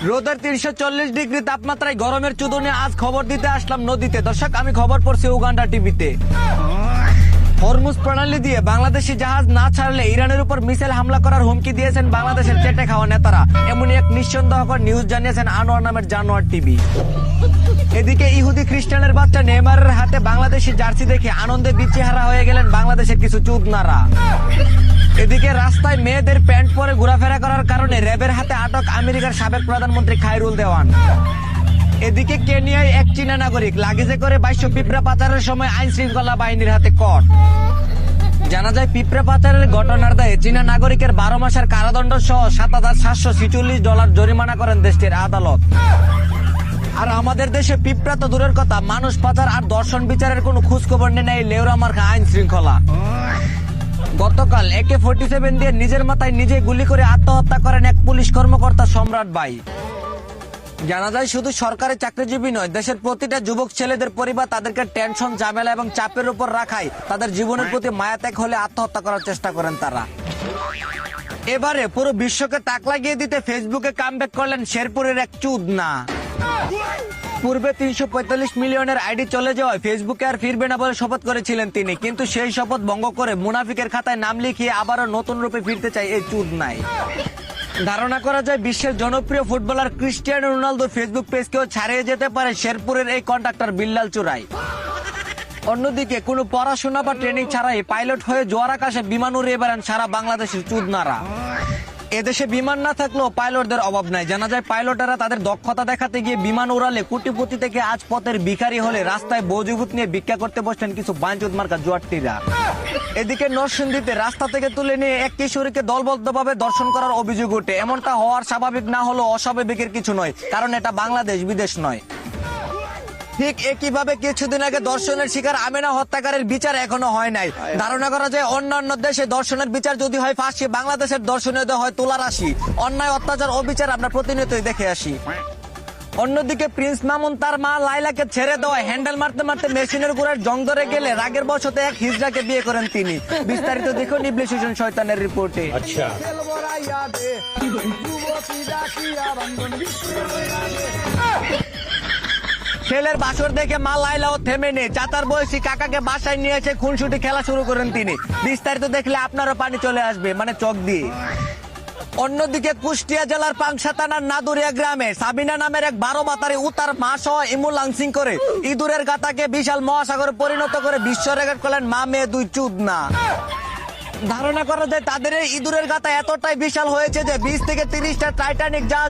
রোদের ৩৪০ ডিগ্রি তাপমাত্রায় গরমের চুদনে আজ খবর দিতে আসলাম নদীতে। দর্শক, আমি খবর পড়ছি উগান্ডা টিভিতে। হরমুজ প্রণালী দিয়ে বাংলাদেশি জাহাজ না ছাড়লে ইরানের উপর মিসাইল হামলা করার হুমকি দিয়েছেন বাংলাদেশের চেটে খাওয়া নেতারা। এমনই এক নিঃসন্দেহকর নিউজ জানিয়েছেন আনোয়ার নামের জানোয়ার টিভি। এদিকে ইহুদি খ্রিস্টানের বাচ্চা নেইমারের হাতে বাংলাদেশি জার্সি দেখে আনন্দে দিশেহারা হয়ে গেলেন বাংলাদেশের কিছু চুদনারা। এদিকে রাস্তায় মেয়েদের প্যান্ট পরে ঘোরাফেরা করার কারণে র্যাবের হাতে আটক আমেরিকার সাবেক প্রধানমন্ত্রী খায়রুল দেওয়ান। এদিকে কেনিয়ায় এক চীনা নাগরিক লাগেজে করে ২২০০ পিঁপড়া পাচারের সময় আইন শৃঙ্খলা বাহিনীর হাতে কট। জানা যায়, পিঁপড়া পাচারের ঘটনার দায়ে চীনা নাগরিকের ১২ মাসের কারাদণ্ড সহ $৭,৭৪৬ জরিমানা করেন দেশটির আদালত। আর আমাদের দেশে পিঁপড়া তো দূরের কথা, মানুষ পাচার আর দর্শন বিচারের কোনো খোঁজখবর নেই লেউরা মার্কা আইন শৃঙ্খলা। গতকাল AK-47 দিয়ে নিজের মাথায় নিজে গুলি করে আত্মহত্যা করেন এক পুলিশ কর্মকর্তা সম্রাট বাই। জানা যায়, শুধু সরকারি চাকরিজীবী নয়, দেশের প্রতিটা যুবক ছেলেদের পরিবার তাদেরকে টেনশন, ঝামেলা এবং চাপের উপর রাখায় তাদের জীবনের প্রতি মায়া ত্যাগ হলে আত্মহত্যা করার চেষ্টা করেন তারা। এবারে পুরো বিশ্বকে তাক লাগিয়ে দিতে ফেসবুকে কামব্যাক করলেন শেরপুরের এক চুদনা। পূর্বে ৩৪৫ মিলিয়নের আইডি চলে যাওয়ায় ফেসবুকে আর ফিরবে না বলে শপথ করেছিলেন তিনি, কিন্তু সেই শপথ ভঙ্গ করে মুনাফিকের খাতায় নাম লিখিয়ে আবারও নতুন রূপে ফিরতে চায় এই চুদনায়। ধারণা করা যায়, বিশ্বের জনপ্রিয় ফুটবলার ক্রিস্টিয়ানো রোনালদো ফেসবুক পেজকেও ছাড়িয়ে যেতে পারে শেরপুরের এই কন্ট্রাক্টর বিল্লাল চোরাই। অন্যদিকে কোনো পড়াশোনা বা ট্রেনিং ছাড়াই পাইলট হয়ে জোয়ার আকাশে বিমান উড়িয়ে বেড়ান সারা বাংলাদেশের চুদনারা। এদেশে বিমান না থাকলেও পাইলটদের অভাব নাই। জানা যায়, পাইলটেরা তাদের দক্ষতা দেখাতে গিয়ে বিমান উড়ালে কোটিপতি থেকে আজ পথের ভিখারি হলে রাস্তায় বৌজুভূত নিয়ে ভিক্ষা করতে বসলেন কিছু বাঞ্চুদ মার্কা জুয়াট্টিরা। এদিকে নরসিংদীতে রাস্তা থেকে তুলে নিয়ে এক কিশোরীকে দলবদ্ধভাবে ধর্ষণ করার অভিযোগ ওঠে। এমনটা হওয়ার স্বাভাবিক না হলেও অস্বাভাবিকের কিছু নয়, কারণ এটা বাংলাদেশ, বিদেশ নয়। ঠিক একইভাবে কিছুদিন আগে ধর্ষণের শিকার আমেনা হত্যাকারীর বিচার এখনো হয় নাই। ধারণা করা যায়, অন্যান্য দেশে ধর্ষণের বিচার যদি হয় ফাঁসি, বাংলাদেশের ধর্ষণীয় হয় তোলার আসি। অন্যায়, অত্যাচার, অবিচার আমরা প্রতিনিয়তই দেখে আসি। অন্যদিকে প্রিন্স মামুন তার মা লাইলাকে ছেড়ে দেওয়ায় হ্যান্ডেল মারতে মারতে মেশিনের গোড়ায় জং ধরে গেলে রাগের বশতে এক হিজড়াকে বিয়ে করেন তিনি। বিস্তারিত দেখুন ইবলিশ হোসেন শয়তানের রিপোর্টে। ছেলের বাসর দেখে মা লাইলাও থেমে নেই, চাচার বয়সী কাকাকে বাসায় নিয়ে এসে খুনসুটি খেলা শুরু করেন তিনি। বিস্তারিত দেখলে আপনারও পানি চলে আসবে, মানে চোখ দিয়ে। অন্যদিকে কুষ্টিয়া জেলার পাংশা থানার নাদুরিয়া গ্রামে সাবিনা নামের এক 12 মাতারি উতার মা সহ ইমু লাংসিং করে ইঁদুরের গাতাকে বিশাল মহাসাগরে পরিণত করে বিশ্ব রেকর্ড করলেন মা মেয়ে দুই চুদনা। ধারণা করা যায়, তাদের এই ইঁদুরের গাতা এতটাই বিশাল হয়েছে যে 20 থেকে 30টা টাইটানিক জাহাজ